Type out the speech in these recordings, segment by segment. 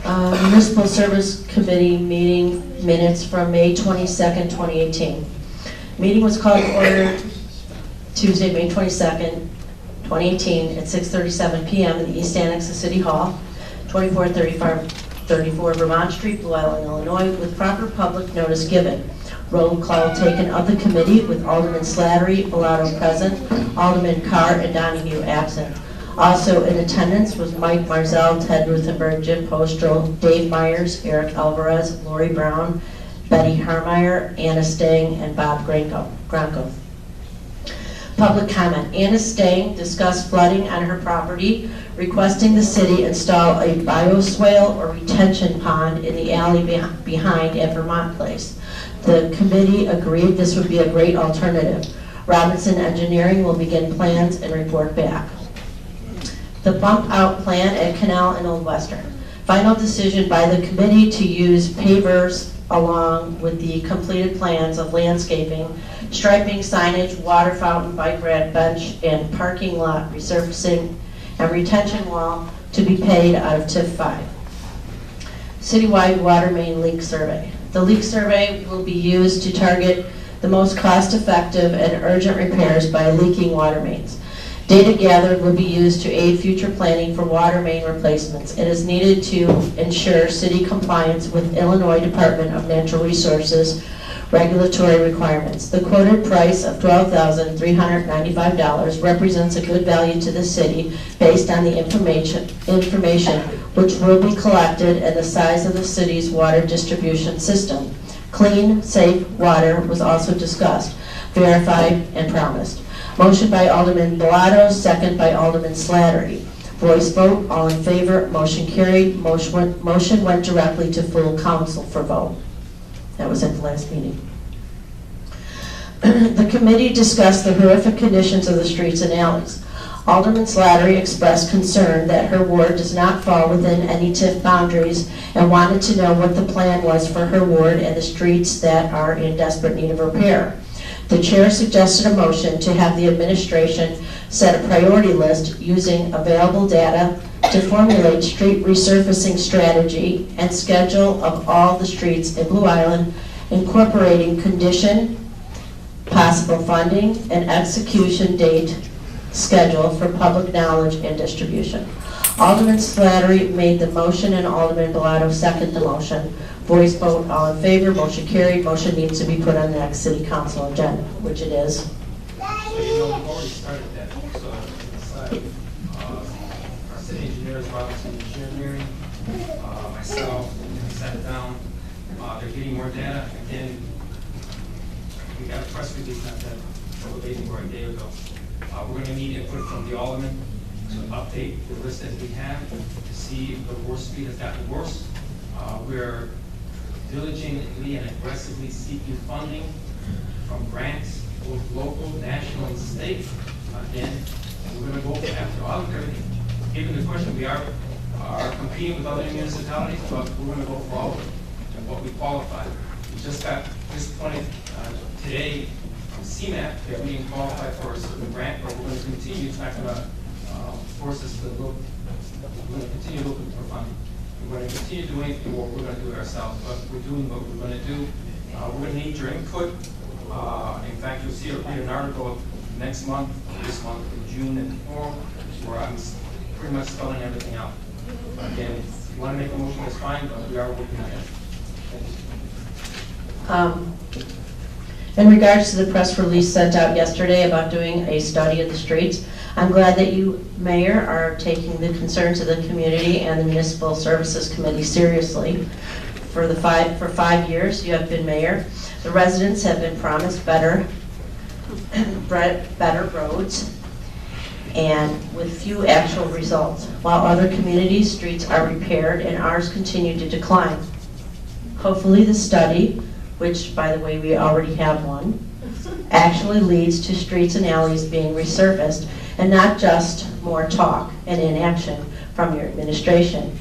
Municipal Service Committee meeting minutes from May 22nd, 2018. Meeting was called to order Tuesday, May 22nd, 2018 at 6:37 p.m. in the East Annex of City Hall, 2434 Vermont Street, Blue Island, Illinois, with proper public notice given. Roll call taken of the committee with Alderman Slattery, Bellato present, Alderman Carr and Donahue absent. Also in attendance was Mike Marzell, Ted Ruthenberg, Jim Postel, Dave Myers, Eric Alvarez, Lori Brown, Betty Harmeyer, Anna Stang, and Bob Gronko. Public comment. Anna Stang discussed flooding on her property, requesting the city install a bioswale or retention pond in the alley behind at Vermont Place. The committee agreed this would be a great alternative. Robinson Engineering will begin plans and report back. The bump out plan at Canal and Old Western. Final decision by the committee to use pavers along with the completed plans of landscaping, striping, signage, water fountain, bike rack, bench, and parking lot resurfacing and retention wall to be paid out of TIF 5. Citywide water main leak survey. The leak survey will be used to target the most cost-effective and urgent repairs by leaking water mains. Data gathered will be used to aid future planning for water main replacements. It is needed to ensure city compliance with Illinois Department of Natural Resources regulatory requirements. The quoted price of $12,395 represents a good value to the city based on the information which will be collected and the size of the city's water distribution system. Clean, safe water was also discussed, verified, and promised. Motion by Alderman Bellato, second by Alderman Slattery. Voice vote, all in favor, motion carried. Motion went directly to full council for vote. That was at the last meeting. The committee discussed the horrific conditions of the streets and alleys. Alderman Slattery expressed concern that her ward does not fall within any TIF boundaries and wanted to know what the plan was for her ward and the streets that are in desperate need of repair. The chair suggested a motion to have the administration set a priority list using available data to formulate street resurfacing strategy and schedule of all the streets in Blue Island, incorporating condition, possible funding, and execution date schedule for public knowledge and distribution. Alderman Slattery made the motion and Alderman Bellato seconded the motion. Voice vote, all in favor, motion carried. Motion needs to be put on the next city council agenda, which it is. So, you know, we've already started that. So, our city engineers, Robinson Engineering, myself, we sat down. They're getting more data. Again, we got a press release on that a day or a day ago. We're going to need input from the aldermen to update the list that we have to see if the worst speed has gotten worse. We're diligently and aggressively seeking funding from grants, both local, national, and state. Again, we're going to go after all of everything. Given the question, we are competing with other municipalities, but we're going to go for all of them and what we qualify. We just got disappointed today from CMAP that we didn't qualify for a certain grant, but we're going to continue. It's not going to force us to look. We're going to continue looking for funding. We're going to continue doing what we're going to do ourselves, but we're doing what we're going to do. We're going to need your input. In fact, you'll see an article next month, this month, in June and more, where I'm pretty much spelling everything out. Again, if you want to make a motion, that's fine, but we are working on it. In regards to the press release sent out yesterday about doing a study of the streets, I'm glad that you, Mayor, are taking the concerns of the community and the Municipal Services Committee seriously. For 5 years you have been mayor. The residents have been promised better roads and with few actual results. While other communities' streets are repaired and ours continue to decline. Hopefully the study, which by the way we already have one, actually leads to streets and alleys being resurfaced and not just more talk and inaction from your administration,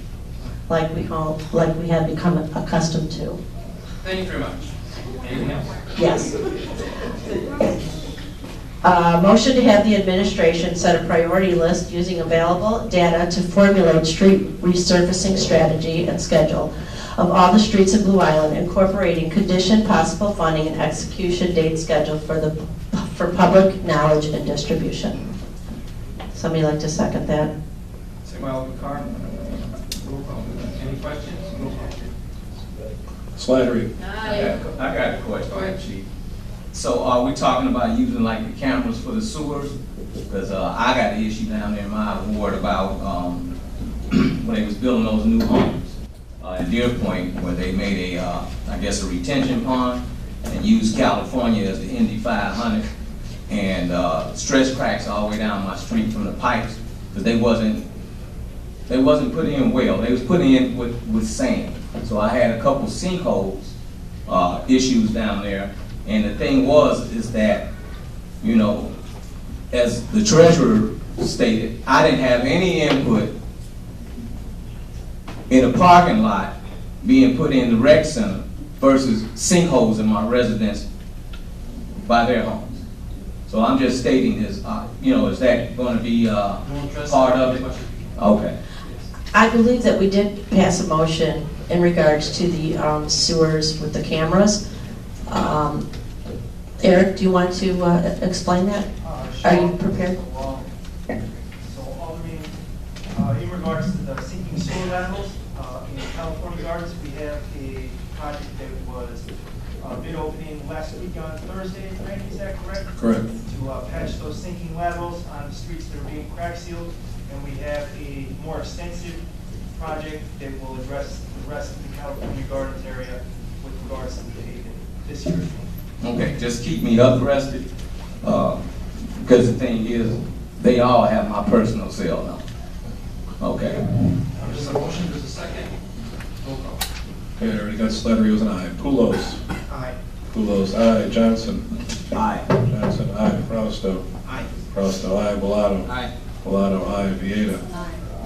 like we have become accustomed to. Thank you very much. Anything else? Yes. Motion to have the administration set a priority list using available data to formulate street resurfacing strategy and schedule of all the streets in Blue Island, incorporating condition, possible funding, and execution date schedule for public knowledge and distribution. Somebody like to second that? Second by Alderman Carr. Roll call. Any questions? Roll call. Slattery. I got a question, Chief. So are we talking about using like the cameras for the sewers? Because I got an issue down there in my ward about when they was building those new homes in Deer Point, where they made a, I guess, a retention pond and used California as the Indy 500 and stretch cracks all the way down my street from the pipes, because they wasn't put in well. They was put in with sand. So I had a couple sinkholes issues down there. And the thing is that, you know, as the treasurer stated, I didn't have any input in a parking lot being put in the rec center versus sinkholes in my residence by their homes. So I'm just stating this, you know, is that going to be part of it? Okay. I believe that we did pass a motion in regards to the sewers with the cameras. Eric, do you want to explain that? Sure. Are you prepared? So, Alderman, in regards to the sinking sewer laterals, in California Gardens, we have a project that was bid opening last week on Thursday, Frank, is that correct? Correct. To patch those sinking laterals on the streets that are being crack sealed, and we have a more extensive project that will address the rest of the California Gardens area with regards to the paving this year. Okay, just keep me abreast, because the thing is, they all have my personal cell number. Okay. There's a motion, there's a second. Roll call. Okay, I already got Slattery was an aye. Poulos. Aye. Poulos, aye. Johnson. Aye. Johnson, aye. Frausto. Aye. Frausto, aye. Bellato. Aye. Bellato, aye. Vieta.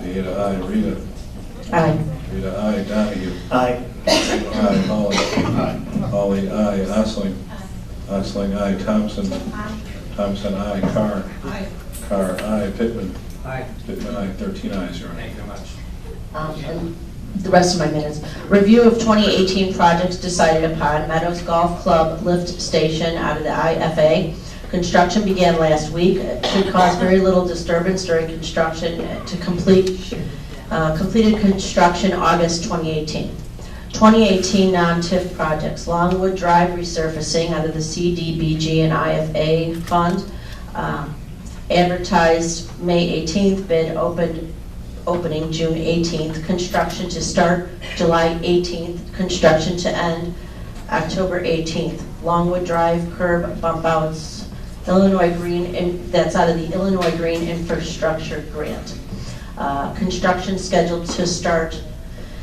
Vieta, aye. Rita. Aye. Rita, aye. Donahue. Aye. Aye. Holly. Aye. Holly, aye. Osling. Osling, aye. Thompson. Thompson, aye. Carr. Carr, aye. Pittman. Aye. Pittman, aye. 13 ayes, Your Honor. Thank you very much. And the rest of my minutes. Review of 2018 projects decided upon. Meadows Golf Club lift station out of the IFA. Construction began last week. It should cause very little disturbance during construction to completed construction August 2018. 2018 non-TIF projects. Longwood Drive resurfacing out of the CDBG and IFA fund. Advertised May 18th, bid opening June 18th, construction to start July 18th, construction to end October 18th. Longwood Drive curb bump outs, Illinois Green, that's out of the Illinois Green Infrastructure Grant. Construction scheduled to start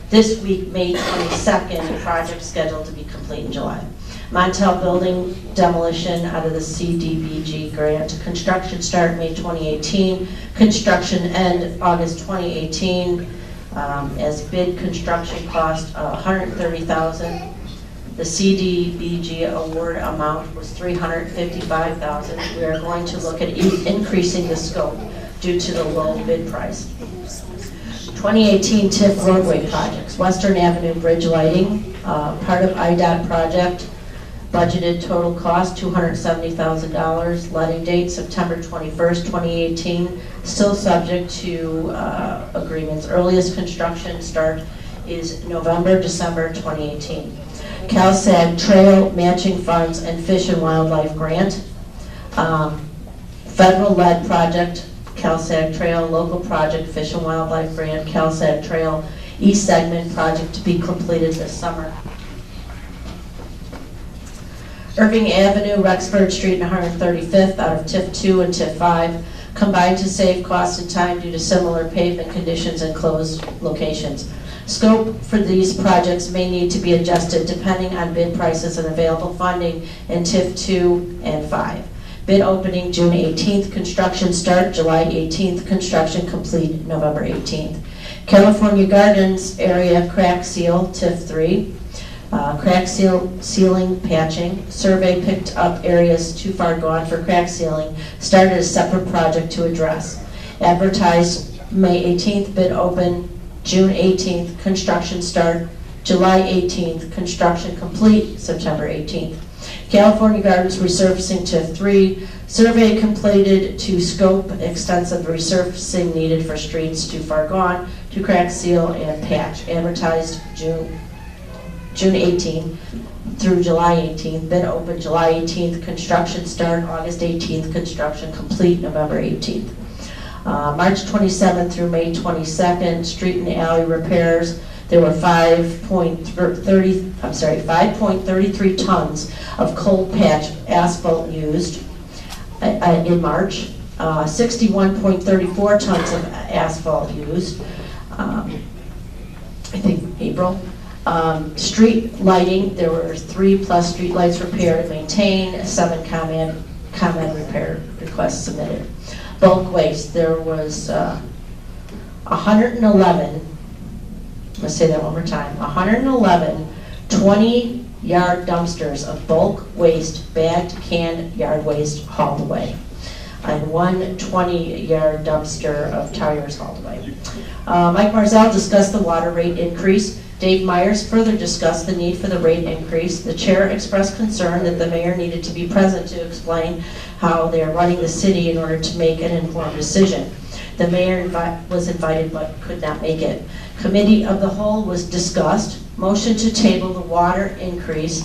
this week, May 22nd, project scheduled to be complete in July. Montel Building demolition out of the CDBG grant. Construction start May 2018. Construction end August 2018. As bid construction cost $130,000. The CDBG award amount was $355,000. We are going to look at increasing the scope due to the low bid price. 2018 TIF roadway projects. Western Avenue Bridge lighting, part of IDOT project. Budgeted total cost $270,000. Letting date September 21st, 2018. Still subject to agreements. Earliest construction start is November, December 2018. CalSAG Trail Matching Funds and Fish and Wildlife Grant. Federal led project, CalSAG Trail Local Project Fish and Wildlife Grant, CalSAG Trail East Segment project to be completed this summer. Irving Avenue, Rexford Street, and 135th out of TIF 2 and TIF 5, combined to save cost and time due to similar pavement conditions and closed locations. Scope for these projects may need to be adjusted depending on bid prices and available funding in TIF 2 and 5. Bid opening June 18th, construction start July 18th, construction complete November 18th. California Gardens area crack seal TIF 3. Crack sealing, patching. Survey picked up areas too far gone for crack sealing. Started a separate project to address. Advertised May 18th, bid open June 18th, construction start July 18th, construction complete September 18th. California Gardens resurfacing to 3, survey completed to scope extensive resurfacing needed for streets too far gone to crack seal and patch. Advertised June 18th through July 18th, bid open July 18th, construction start August 18th, construction complete November 18th. March 27th through May 22nd, street and alley repairs. There were 5.33 tons of cold patch asphalt used in March. 61.34 tons of asphalt used, I think April. Street lighting, there were 3+ street lights repaired and maintained, 7 comment repair requests submitted. Bulk waste, there was 111, let's say that one more time, 111 20-yard dumpsters of bulk waste, bagged, canned yard waste hauled away, and 1 20-yard dumpster of tires hauled away. Mike Marzell discussed the water rate increase. Dave Myers further discussed the need for the rate increase. The chair expressed concern that the mayor needed to be present to explain how they are running the city in order to make an informed decision. The mayor was invited but could not make it. Committee of the whole was discussed. Motion to table the water increase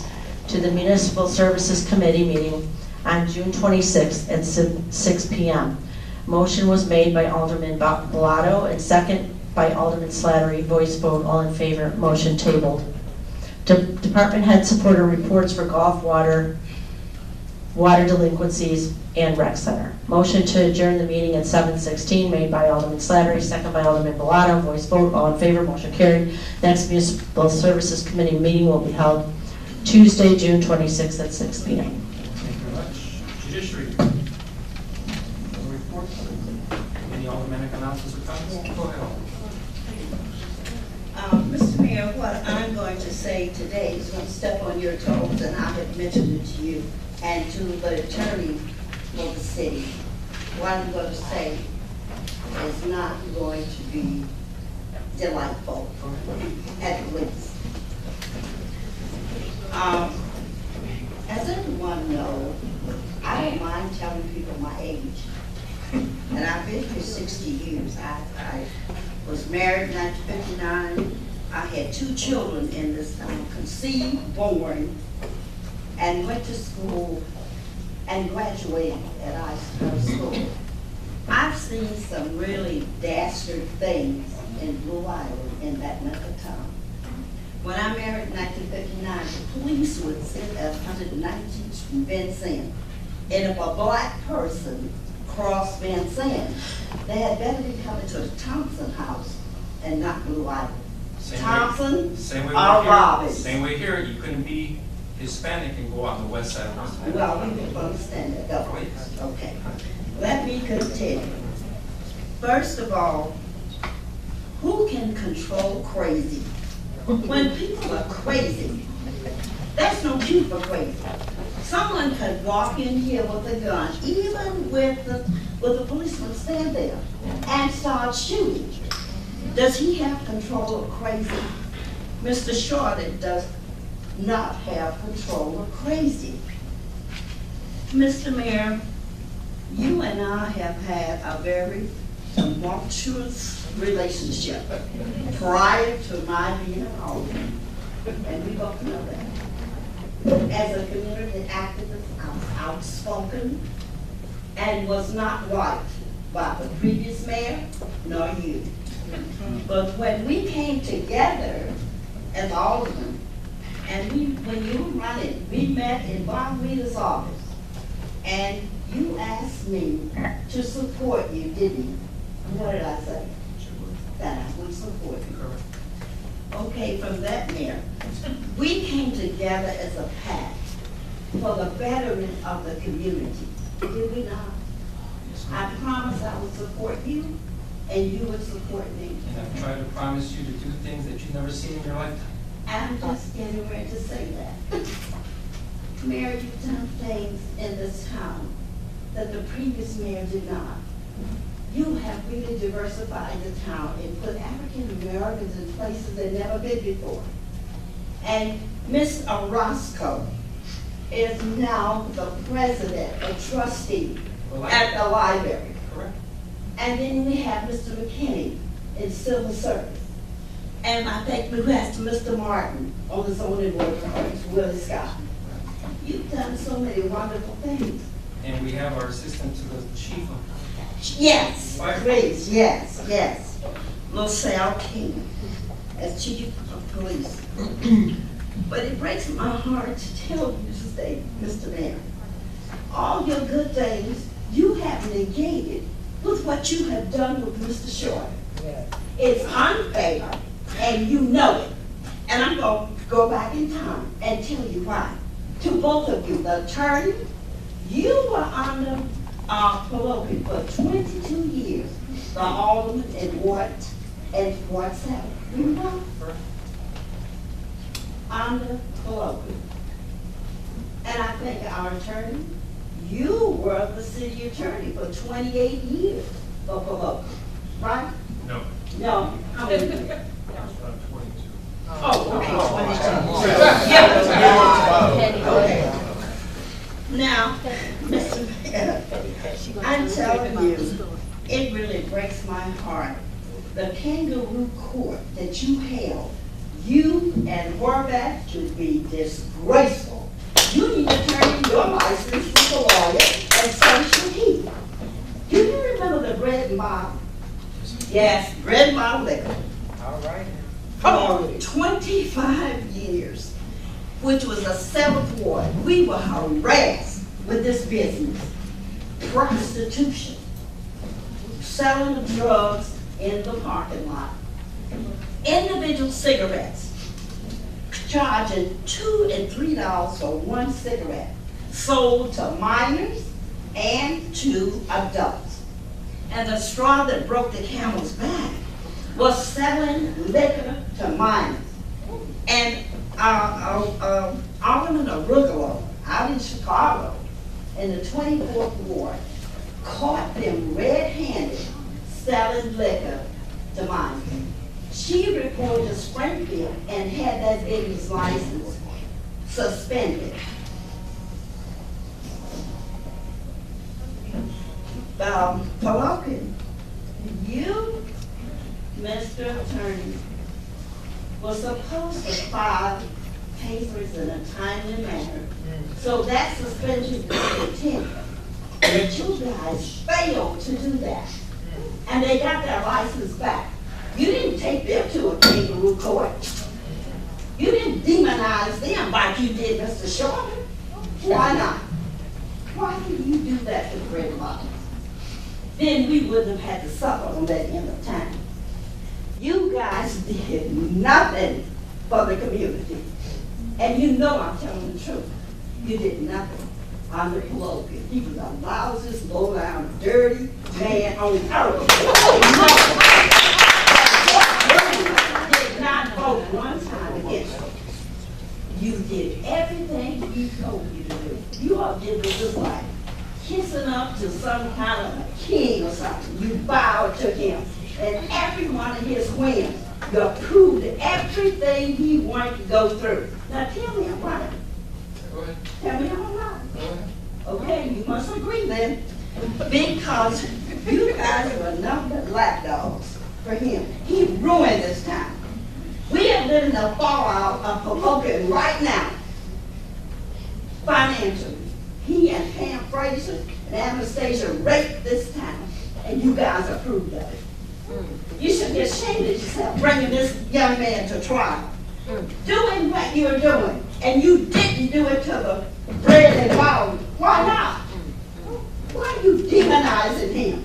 to the Municipal Services Committee meeting on June 26th at 6 p.m. Motion was made by Alderman Bellato and second by Alderman Slattery. Voice vote, all in favor. Motion tabled. Department head supporter reports for golf, water delinquencies, and rec center. Motion to adjourn the meeting at 7:16 made by Alderman Slattery, second by Alderman Bellato. Voice vote, all in favor. Motion carried. Next Municipal Services Committee meeting will be held Tuesday, June 26th at 6 p.m. Thank you very much. Judiciary. No report. Any aldermanic announcements or comments? Go ahead, Alderman. Mr. Mayor, what I'm going to say today is going to step on your toes, and I have mentioned it to you and to the attorney for the city. What I'm going to say is not going to be delightful, at least. As everyone knows, I don't mind telling people my age. And I've been here 60 years. I was married in 1959. I had 2 children in this town, conceived, born, and went to school and graduated at our school. I've seen some really dastard things in Blue Island in that length of time. When I married in 1959, the police would sit at 119th Street, Vincennes, and if a black person crossed Vincennes, they had better be coming to the Thompson house and not Blue Island. Thompson Same way or we're here. Robbins. Same way here. You couldn't be Hispanic and go out the west side of West Island. Well, we can understand that, don't we? Please. Okay. Let me continue. First of all, who can control crazy? When people are crazy, that's no cue for crazy. Someone could walk in here with a gun, even with the policeman stand there, and start shooting. Does he have control of crazy? Mr. Shorten does not have control of crazy. Mr. Mayor, you and I have had a very tumultuous relationship prior to my being an alderman, and we both know that. As a community activist, I was outspoken and was not liked by the previous mayor nor you. But when we came together as aldermen, and when you were running, we met in Bob Reeder's office, and you asked me to support you, didn't you? What did I say? That I would support you. Okay, from that, Mayor, we came together as a pact for the betterment of the community. Did we not? I promised I would support you, and you would support me. And I've tried to promise you to do things that you've never seen in your lifetime. I'm just getting ready to say that. Mayor, you've done things in this town that the previous mayor did not. You have really diversified the town and put African Americans in places they've never been before. And Ms. Orozco is now the president, a trustee at the library. Correct. And then we have Mr. McKinney in civil service. And I think we have Mr. Martin on the zoning board of appeals, Willie Scott. You've done so many wonderful things. And we have our assistant to the chief of Yes, Fire. please, yes, yes. LaSalle King as chief of police. But it breaks my heart to tell you today, Mr. Mayor, all your good things you have negated with what you have done with Mr. Short. It's unfair, and you know it. And I'm going to go back in time and tell you why. To both of you, the attorney, you were under Pelosi for 22 years, the alderman in Ward 7. Remember? Under Pelosi. And I think our attorney, you were the city attorney for 28 years for Pelosi, right? No. No, how many years? 22. Oh, okay, 22. Yeah. Okay. Now, Mr. Mayor, I'm telling you, it really breaks my heart. The kangaroo court that you held, you and Horvath should be disgraceful. You need to turn in your license with a lawyer, and so should he. Do you remember the bread and bottle? Yes, bread and bottle liquor. All right. For 25 years, which was the 7th ward, we were harassed with this business. Prostitution, selling of drugs in the parking lot, individual cigarettes, charging $2 and $3 for one cigarette, sold to minors and to adults. And the straw that broke the camel's back was selling liquor to minors. And Alderman Arugula out in Chicago in the 24th ward caught them red-handed selling liquor to minors. She reported to Springfield and had that baby's license suspended. Pelosi, you, Mr. Attorney, was supposed to file papers in a timely manner, so that suspension could continue. But you guys failed to do that, and they got their license back. You didn't take them to a kangaroo court. You didn't demonize them like you did Mr. Shorter. Why not? Why did you do that to the Red Lions? Then we wouldn't have had to suffer on that end of time. You guys did nothing for the community. And you know I'm telling the truth. You did nothing under Pelosi. He was the loudest, low-down, dirty man on earth. Did not vote one time against him. You did everything he told you to do. You all did this just like kissing up to some kind of a king or something. You bowed to him. And every one of his whims, you approved everything he wanted to go through. Now tell me I'm right. Go ahead. Tell me I'm right. Go ahead. Okay, you must agree then. Because you guys were nothing but lapdogs for him. He ruined this town. We are living the fallout of Pelosi right now. Financially. He and Pam Fraser and Anastasia raped this town, and you guys approved of it. You should be ashamed of yourself bringing this young man to trial. Doing what you're doing, and you didn't do it to the bread and bottle. Why not? Why are you demonizing him?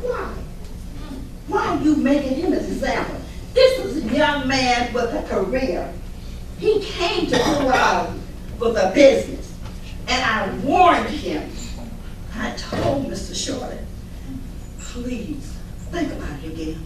Why? Why are you making him an example? This is a young man with a career. He came to Blue Island with a business. And I warned him. I told Mr. Shorter, please think about it again.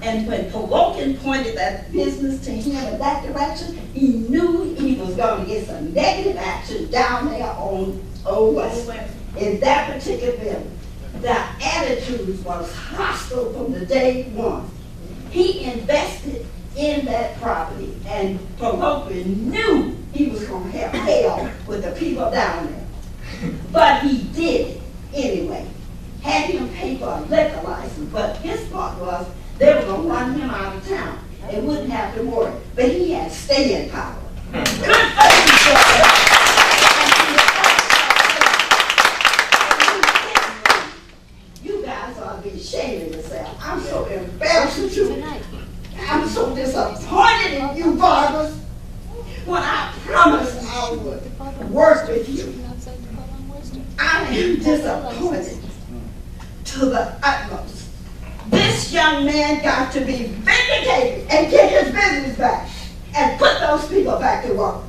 And when Provoking pointed that business to him in that direction, he knew he was going to get some negative action down there on Old West. In that particular building, the attitude was hostile from the day one. He invested in that property, and Provoking knew he was going to have hell with the people down there. But he did it anyway. Had him pay for a liquor license, but his thought was they were going to run him out of town. They wouldn't have to worry. But he had staying power. Good for you, you guys ought to be ashamed of yourself. I'm so embarrassed with you. I'm so disappointed in you, barbers. When I promised I would work with you, I am disappointed to the utmost. This young man got to be vindicated and get his business back and put those people back to work.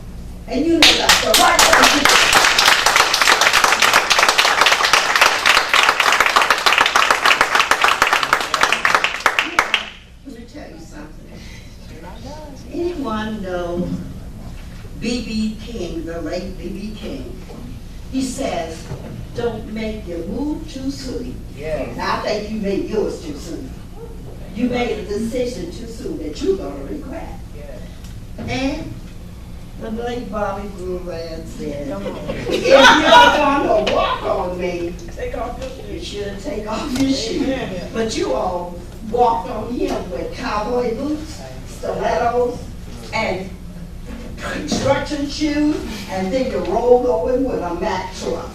And you know that's the right thing to do. Let me tell you something. Anyone know B.B. King, the late B.B. King? He says, don't make your move too soon. Yeah. And I think you made yours too soon. You made a decision too soon that you're going to regret. Yeah. And the late Bobby Gourand said, if you're going to walk on me, take off your shoes. You should take off your shoes. But you all walked on him with cowboy boots, stilettos, and construction shoes, and then you rolled over with a Mack truck.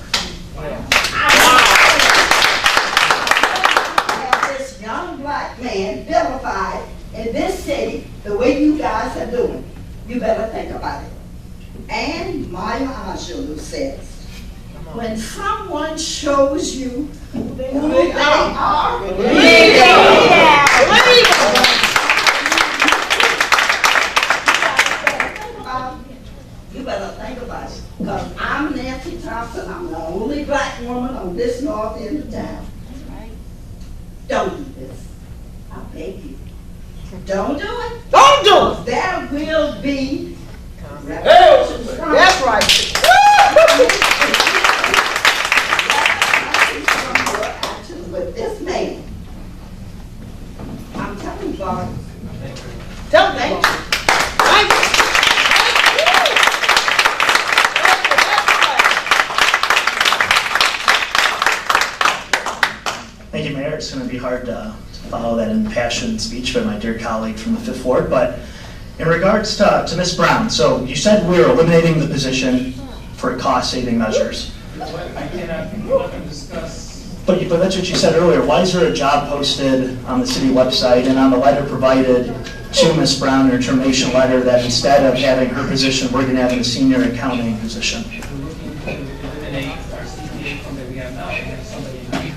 Have this young black man vilified in this city the way you guys are doing. You better think about it. And Maya Angelou says, when someone shows you who they are, you better think about it. Because I'm Nancy Thompson. I'm the only black woman on this north end of town. Don't do this. I beg you. Don't do it. Don't do it. There will be Hey, that's right. with this man. I'm telling you, Bob. Tell me. Thank you. Thank you. Thank you, Mayor. It's going to be hard to follow that impassioned speech by my dear colleague from the 5th Ward, but in regards to Ms. Brown, so you said we were eliminating the position for cost-saving measures. I cannot discuss. But that's what you said earlier. Why is there a job posted on the city website and on the letter provided to Ms. Brown, her termination letter, that instead of having her position, we're going to have a senior accounting position? We're looking to eliminate our CPA fund that we have now and have somebody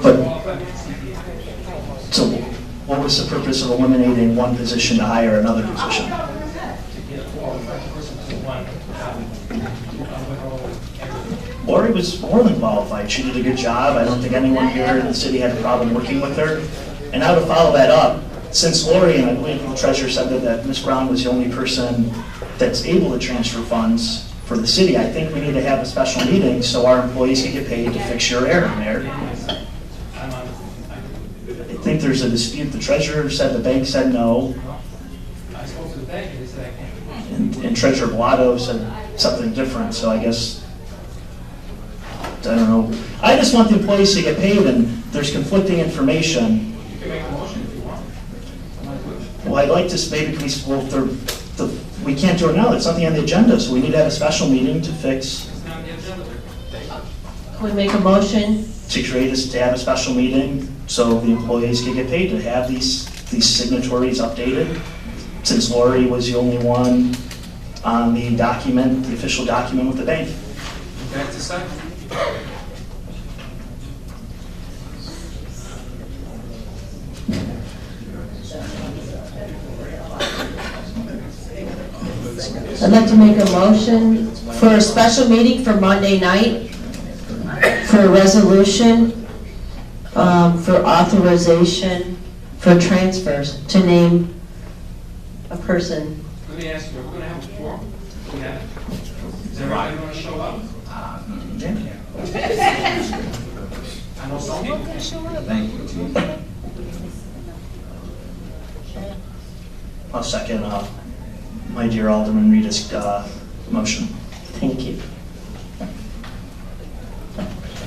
But- qualified with CPA. So what was the purpose of eliminating one position to hire another position? To get a qualified person to one job. Lori was more than qualified. She did a good job. I don't think anyone here in the city had a problem working with her. And now to follow that up, since Lori, and I believe the treasurer said that Ms. Brown was the only person that's able to transfer funds for the city, I think we need to have a special meeting so our employees can get paid to fix your error, Mayor. I think there's a dispute. The treasurer said the bank said no, I spoke to the bank and they said I can't. and Treasurer Bellato said something different, so I guess, I don't know. I just want the employees to get paid, and there's conflicting information. You can make a motion if you want. I'm not doing it. Well, I'd like to, maybe we can't do it now, it's something on the agenda, so we need to have a special meeting to fix, It's not on the agenda. Can we make a motion? to have a special meeting so the employees can get paid, to have these signatories updated, since Lori was the only one on the document, the official document with the bank. Back to second. I'd like to make a motion for a special meeting for Monday night for a resolution for authorization for transfers to name a person. Let me ask you, are we gonna have a forum? We have it. Is everybody gonna show up? I know some people. Thank you, Chief. I'll second my dear Alderman Rita's motion. Thank you.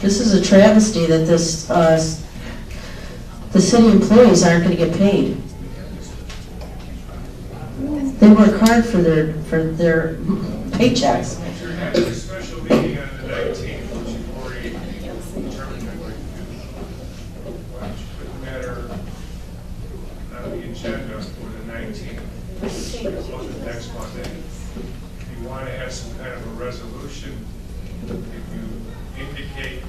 This is a travesty that the city employees aren't going to get paid. They work hard for their paychecks. You're having a special meeting on the 19th, which you've already determined you're going to do. Why don't you put the matter on the agenda for the 19th, which is the next Monday. If you want to have some kind of a resolution, if you indicate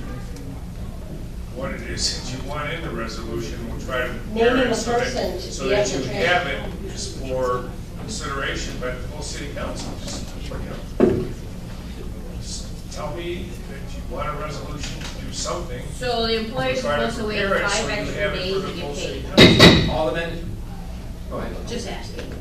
what it is that you want in the resolution, we'll try to prepare Naming it a so person that, to so be that able you to have it just for consideration by the whole city council. Just tell me that you want a resolution to do something. So the employees Try are to supposed to wait prepare it so 5 you extra have it days for to the whole get city paid. council. Alderman, go ahead. Just asking.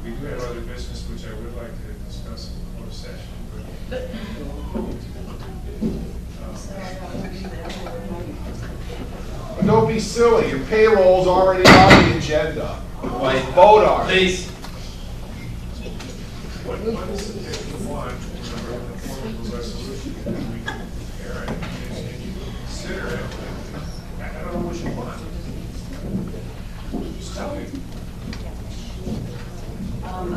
We do have other business which I would like to discuss in closed session, but. Don't be silly, your payroll's already on the agenda. Quiet. Vote on it. Please. What is it that you want in the form of a resolution that we can prepare it and you consider it? I don't know what you want. Just tell me.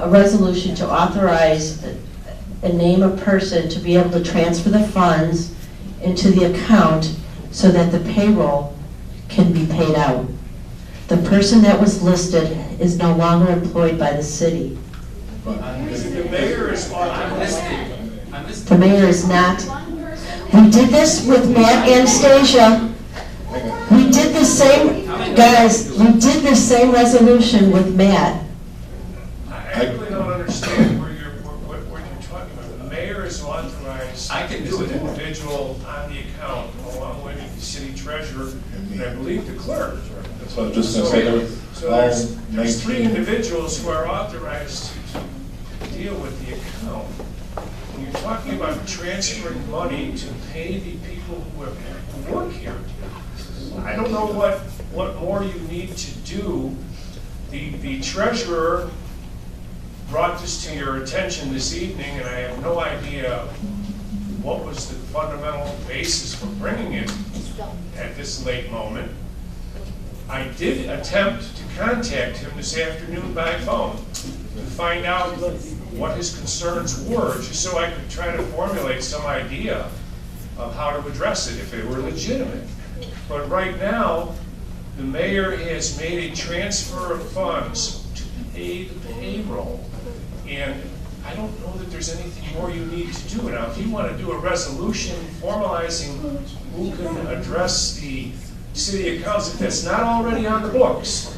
A resolution to authorize and name a person to be able to transfer the funds into the account so that the payroll can be paid out. The person that was listed is no longer employed by the city. The mayor is I missed it. The mayor is not. We did this with Matt Anastasia. We did the same, guys, we did the same resolution with Matt. I really don't understand what you're talking about. The mayor is authorized. I can as do an it. individual on the account, along with the city treasurer, and I believe the clerk. That's what I was just gonna say, So all there's 3 19. individuals who are authorized to deal with the account. When you're talking about transferring money to pay the people who work here, I don't know what more you need to do. The treasurer brought this to your attention this evening, and I have no idea what was the fundamental basis for bringing it at this late moment. I did attempt to contact him this afternoon by phone to find out what his concerns were, just so I could try to formulate some idea of how to address it if they were legitimate. But right now, the mayor has made a transfer of funds to pay the payroll. And I don't know that there's anything more you need to do. Now, if you want to do a resolution formalizing who can address the city accounts, if that's not already on the books,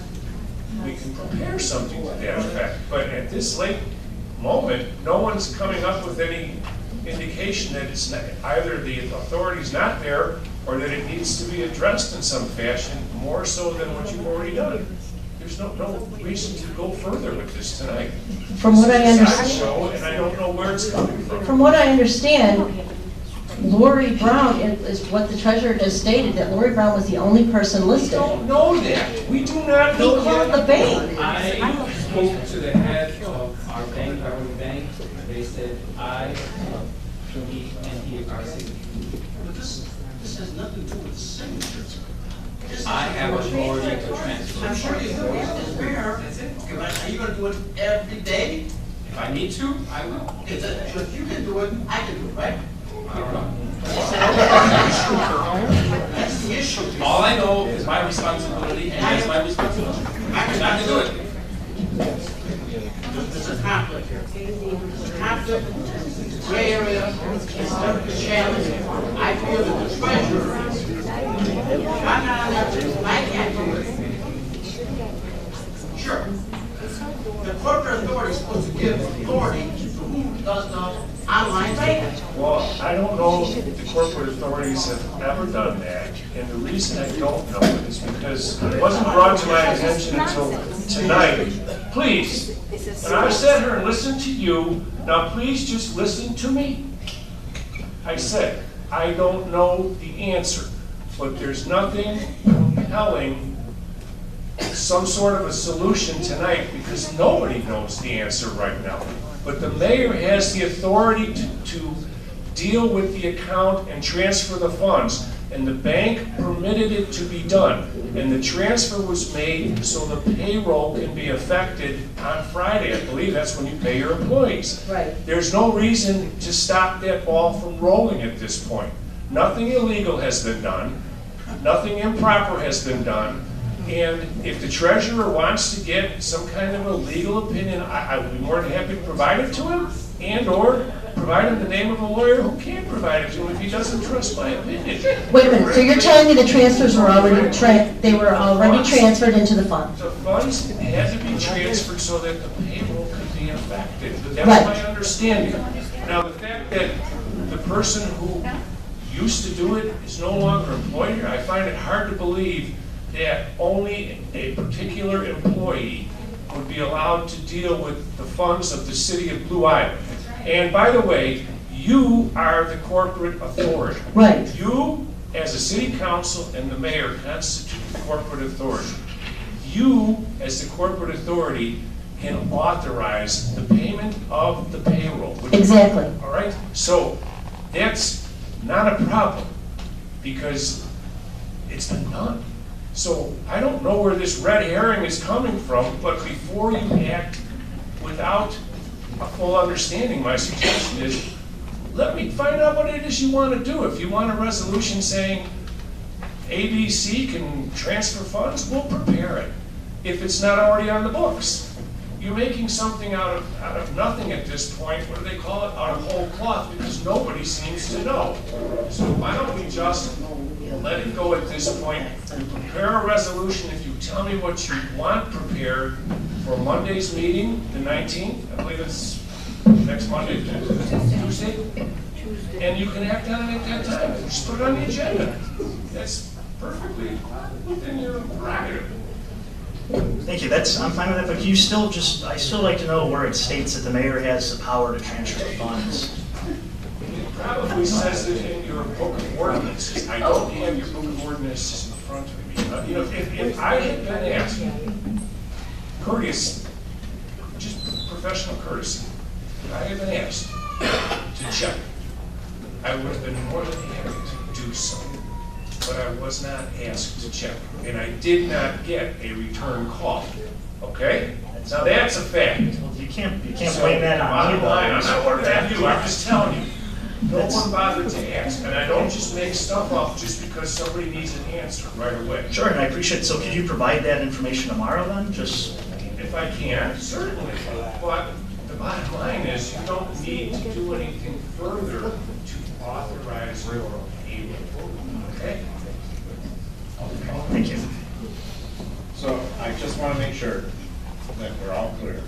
we can prepare something to that effect. But at this late moment, no one's coming up with any indication that it's not, either the authority's not there or that it needs to be addressed in some fashion, more so than what you've already done. There's no reason to go further with this tonight. From what I It's a understand, sideshow, and I don't know where it's coming from. from what I understand, Lori Brown is what the treasurer just stated, that Lori Brown was the only person We listed. don't know that. We do not He know called the that. bank. I spoke to the head of our bank, our bank, they said he our signature. This has nothing to do with the signatures. I have authority to transfer. I'm sure you do, as mayor. That's it. Are you gonna do it every day? If I need to, I will. If you can do it, I can do it, right? I don't know. That's the issue. All I know is my responsibility, and that's my responsibility. Not to do it. There's a conflict here. There's a conflict, it's a gray area, it's a challenge. I feel that the treasurer, I'm not on that list, I can't do it. Sure. The corporate authority is supposed to give authority to who does the online payment. Well, I I don't know if the corporate authorities have ever done that, and the reason I don't know is because it wasn't brought to my attention until tonight. Please, and I've sat here and listened to you, now please just listen to me. I said, I don't know the answer, but there's nothing compelling some sort of a solution tonight because nobody knows the answer right now. But the mayor has the authority to deal with the account and transfer the funds, and the bank permitted it to be done. And the transfer was made so the payroll can be effected on Friday. I believe that's when you pay your employees. Right. There's no reason to stop that ball from rolling at this point. Nothing illegal has been done. Nothing improper has been done. And if the treasurer wants to get some kind of a legal opinion, I would be more than happy to provide it to him, and/or provide him the name of a lawyer who can provide it to him if he doesn't trust my opinion. Wait a minute, so you're telling me the transfers were already, they were already transferred into the fund? The funds had to be transferred so that the payroll could be effective. That's Right. my understanding. Now, the fact that the person who used to do it is no longer employed here, I find it hard to believe that only a particular employee would be allowed to deal with the funds of the city of Blue Island. And by the way, you are the corporate authority. Right. You, as a city council and the mayor, constitute the corporate authority. You, as the corporate authority, can authorize the payment of the payroll. Exactly. All right? So that's not a problem because it's been done. So I don't know where this red herring is coming from, but before you act without a full understanding, my suggestion is let me find out what it is you want to do. If you want a resolution saying ABC can transfer funds, we'll prepare it. If it's not already on the books. You're making something out of nothing at this point. What do they call it? Out of whole cloth, because nobody seems to know. So why don't we just let it go at this point? Prepare a resolution if you tell me what you want prepared for Monday's meeting, the 19th. I believe it's next Monday, Tuesday. And you can act on it at that time. Just put it on the agenda. That's perfectly within your prerogative. Thank you, I'm fine with that, but I still like to know where it states that the mayor has the power to transfer the funds. It probably says it in your book of ordinances. I don't have your book of ordinances in front of me. If I had been asked, courteous, just professional courtesy, if I had been asked to check, I would have been more than happy to do so. But I was not asked to check, and I did not get a return call. Okay? Now that's a fact. You can't blame that on me. I'm not worried about you. I'm just telling you. No one bothered to ask, and I don't just make stuff up just because somebody needs an answer right away. Sure, and I appreciate it. So could you provide that information tomorrow then? Just if I can, certainly. But the bottom line is you don't need to do anything further to authorize a payment. Okay? thank you. So I just want to make sure that we're all clear,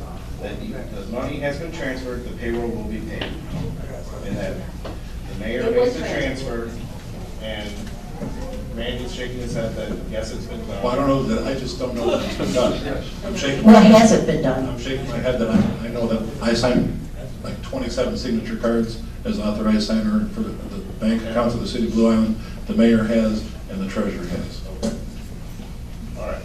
that the money has been transferred, the payroll will be paid. And that the mayor makes the transfer, and Randy's shaking his head that yes, it's been done. Well, I don't know that, I just don't know that it's been done. I'm shaking. Well, hasn't been done. I'm shaking my head that I know that I signed like 27 signature cards as authorized signer for the bank accounts of the city of Blue Island. The mayor has, and the treasurer has. All right.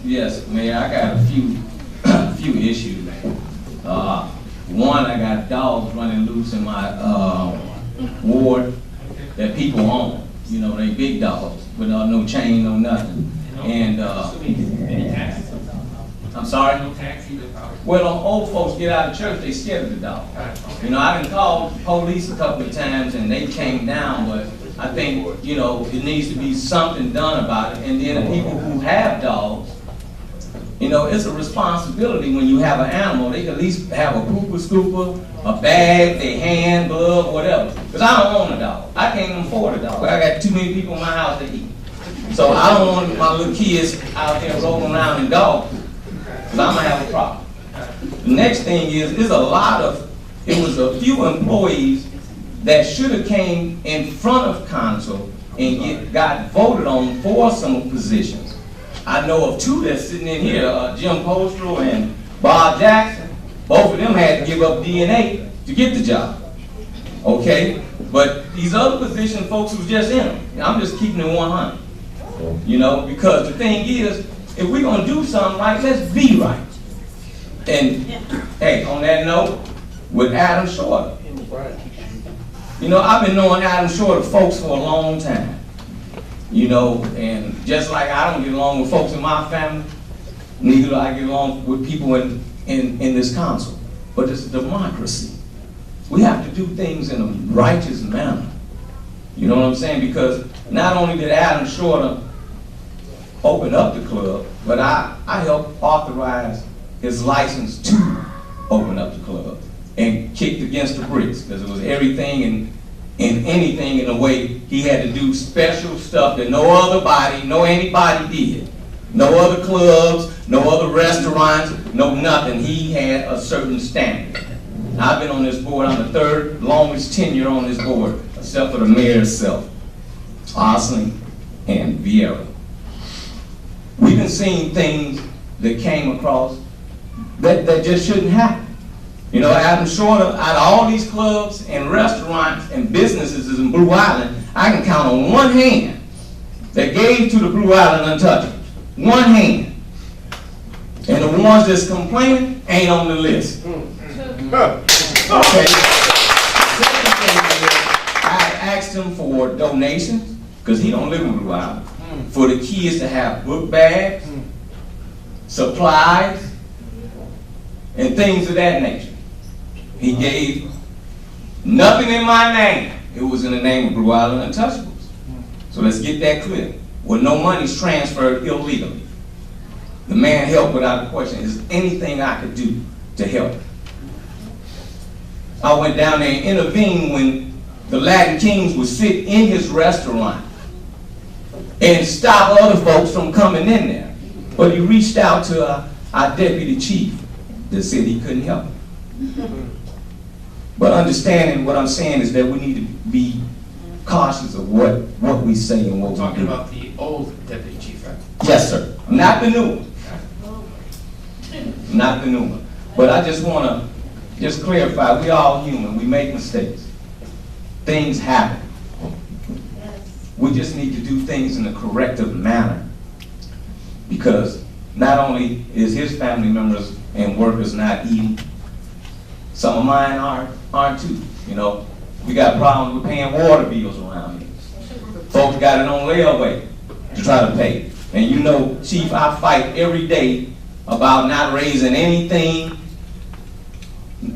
Yes, Mayor, I got a few issues, man. One, I got dogs running loose in my ward that people own. You know, they big dogs without no chain, no nothing. And I'm sorry? Well, them old folks get out of church, they scared of the dog. You know, I done called the police a couple of times and they came down, but I think, you know, it needs to be something done about it. And then the people who have dogs, you know, it's a responsibility when you have an animal. They can at least have a pooper scooper, a bag, their hand, glove, whatever. Because I don't own a dog. I can't even afford a dog. I got too many people in my house to eat. So I don't want my little kids out there rolling around in dog food, because I'm going to have a problem. The next thing is, there's a lot of it was a few employees that should have came in front of council and got voted on for some positions. I know of two that's sitting in here, Jim Postro and Bob Jackson. Both of them had to give up DNA to get the job. Okay? But these other position folks was just in them. I'm just keeping it 100. You know, because the thing is, if we're gonna do something right, let's be right. And hey, on that note, with Adam Shorter, you know, I've been knowing Adam Shorter folks for a long time. You know, and just like I don't get along with folks in my family, neither do I get along with people in this council. But it's a democracy. We have to do things in a righteous manner. You know what I'm saying? Because not only did Adam Shorter open up the club, but I helped authorize his license to open up the club and kicked against the bricks, because it was everything and anything in a way. He had to do special stuff that no other body, no anybody did. No other clubs, no other restaurants, no nothing. He had a certain standard. I've been on this board, I'm the third longest tenure on this board, except for the mayor himself, Osling and Vieira. We've been seeing things that came across that just shouldn't happen. You know, Adam Shorter, out of all these clubs and restaurants and businesses in Blue Island, I can count on one hand that gave to the Blue Island Untouchables. One hand. And the ones that's complaining ain't on the list. Okay. Second thing is, I asked him for donations, because he don't live in Blue Island, for the kids to have book bags, supplies, and things of that nature. He gave nothing in my name. It was in the name of Blue Island Untouchables. So let's get that clear. Well, no money's transferred illegally. The man helped without a question. Is there anything I could do to help? I went down there and intervened when the Latin Kings would sit in his restaurant and stop other folks from coming in there. But he reached out to our deputy chief that said he couldn't help him. But understanding what I'm saying is that we need to be cautious of what we say and what we do. Talking about the old deputy chief, right? Yes, sir. Not the new one. Not the new one. But I just want to just clarify, we all human. We make mistakes. Things happen. We just need to do things in a corrective manner. Because not only is his family members and workers not eating, some of mine aren't too. You know, we got problems with paying water bills around here. Folks got it on layaway to try to pay. And you know, Chief, I fight every day about not raising anything,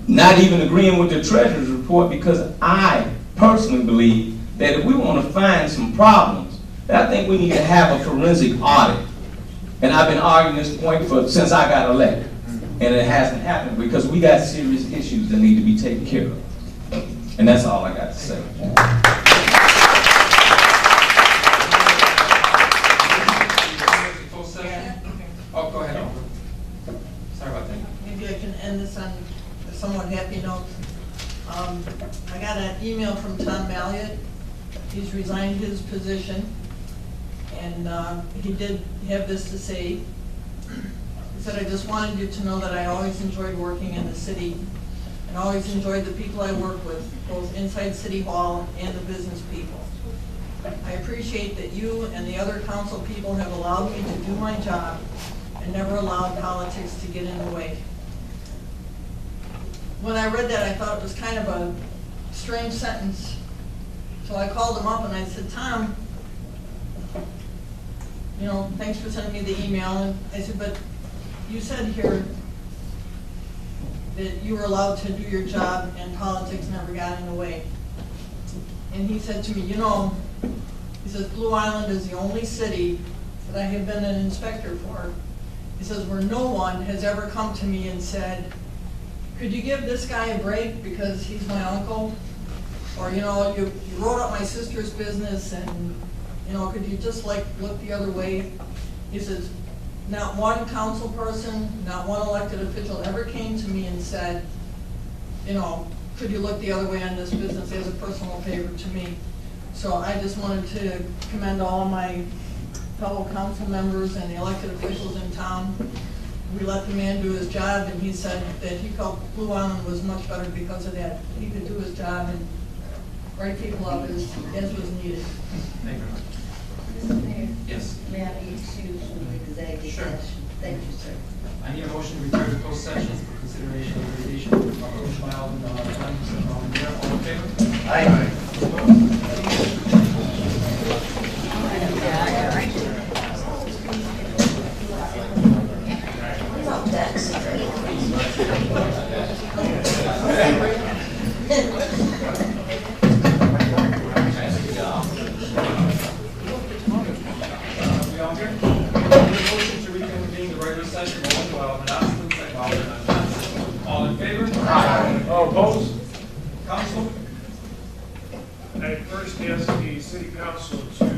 not even agreeing with the treasurer's report, because I personally believe that if we want to find some problems, that I think we need to have a forensic audit. And I've been arguing this point since I got elected. And it hasn't happened because we got serious issues that need to be taken care of. And that's all I got to say. Oh, go ahead. Sorry about that. Maybe I can end this on a somewhat happy note. I got an email from Tom Malliott. He's resigned his position, and he did have this to say. He said, I just wanted you to know that I always enjoyed working in the city and always enjoyed the people I work with, both inside City Hall and the business people. I appreciate that you and the other council people have allowed me to do my job and never allowed politics to get in the way. When I read that, I thought it was kind of a strange sentence. So I called him up and I said, Tom, you know, thanks for sending me the email. And I said, but you said here that you were allowed to do your job and politics never got in the way. And he said to me, you know, he says, Blue Island is the only city that I have been an inspector for. He says, where no one has ever come to me and said, could you give this guy a break because he's my uncle? Or, you know, you wrote up my sister's business and, you know, could you just like look the other way? He says, not one council person, not one elected official ever came to me and said, you know, could you look the other way on this business as a personal favor to me? So I just wanted to commend all of my fellow council members and the elected officials in town. We let the man do his job, and he said that he felt Blue Island was much better because of that. He could do his job and write people up as was needed. Thank you. Mr. Mayor, Yes. may I be excused from the executive Sure. session? Thank you, sir. I need a motion to return to closed session for consideration of litigation. Motion by Alderman Dunn, second by Alderman Mayor. All in favor? Aye. We all here? Motion to reconvene the regular session. Motion by Alderman Osborne, second by Alderman Johnson. All in favor? Aye. All opposed? Council? I first ask the city council to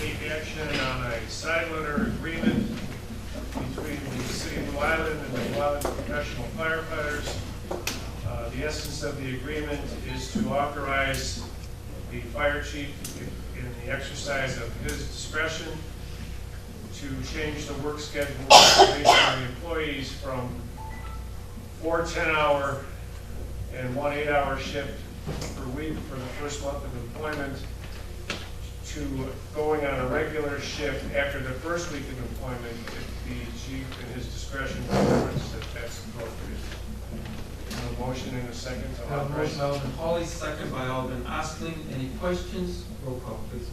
take action on a side letter agreement between the city of Blue Island and the Blue Island professional firefighters. The essence of the agreement is to authorize the fire chief, in the exercise of his discretion, to change the work schedule of the employees from 4 10-hour and 1 8-hour shift per week for the first month of employment to going on a regular shift after the first week of employment if the chief in his discretion determines that that's appropriate. A motion in a second. I have a motion by Alderman Hawley, second by Alderman Ostling. Any questions? Roll call, please.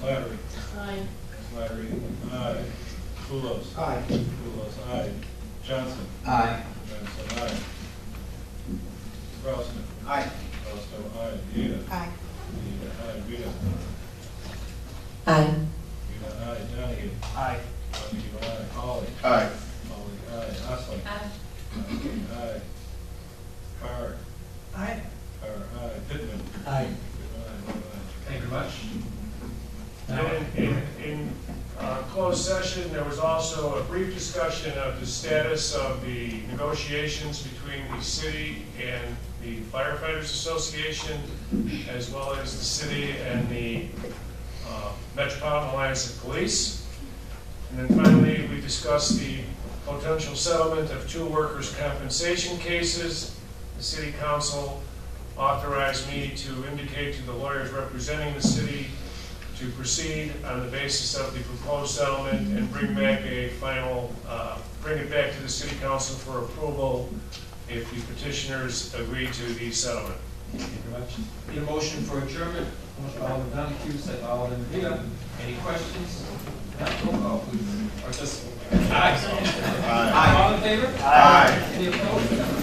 Slattery. Aye. Slattery, aye. Kulos. Aye. Kulos, aye. Johnson. Aye. Johnson, aye. Ralston. Aye. Ralston, aye. Vita. Aye. Vita, aye. Vita. Aye. Vita, aye. Donahue. Aye. Donahue, aye. Holly. Aye. Holly, aye. Osling. Osling, aye. Carr. Aye. Carr, aye. Pittman. Aye. Pittman, Thank you very much. In closed session, there was also a brief discussion of the status of the negotiations between the city and the Firefighters Association, as well as the city and the Metropolitan Alliance of Police. And then finally, we discussed the potential settlement of 2 workers' compensation cases. The city council authorized me to indicate to the lawyers representing the city to proceed on the basis of the proposed settlement and bring back a final, bring it back to the city council for approval if the petitioners agree to the settlement. Thank you very much. Need a motion for adjournment. Motion by Alderman Donahue, second by Alderman Vita. Any questions? Not roll call, please. Or just, aye. Aye. All in favor? Aye. Any opposed?